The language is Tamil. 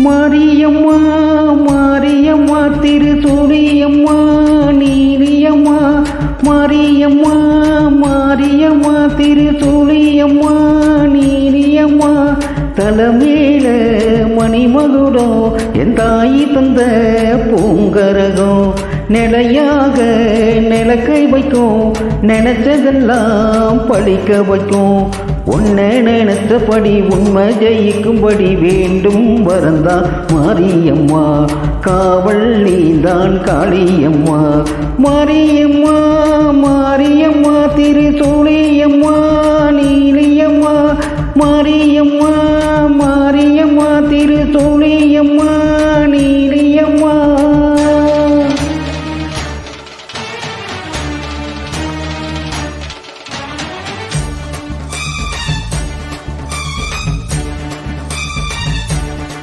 மாரியம்மா மாரியம்மா திருசூழியம்மா நீலியம்மா மாரியம்மா மாரியம்மா திருசூழியம்மா நீலியம்மா தலைமேல மணிமகுடம் என் தாயி தந்த பூங்கரகம் நிலையாக நிலக்கை வைக்கும் நினைச்சதெல்லாம் படிக்க வைக்கும் உன்னை நினைத்தபடி உண்மை ஜெயிக்கும்படி வேண்டும் வரந்தா மாரியம்மா காவல் நீதான் காளியம்மா மாரியம்மா மாரியம்மா திருசூழியம்மா நீலியம்மா மாரியம்மா மாரியம்மா திருசூழியம்மா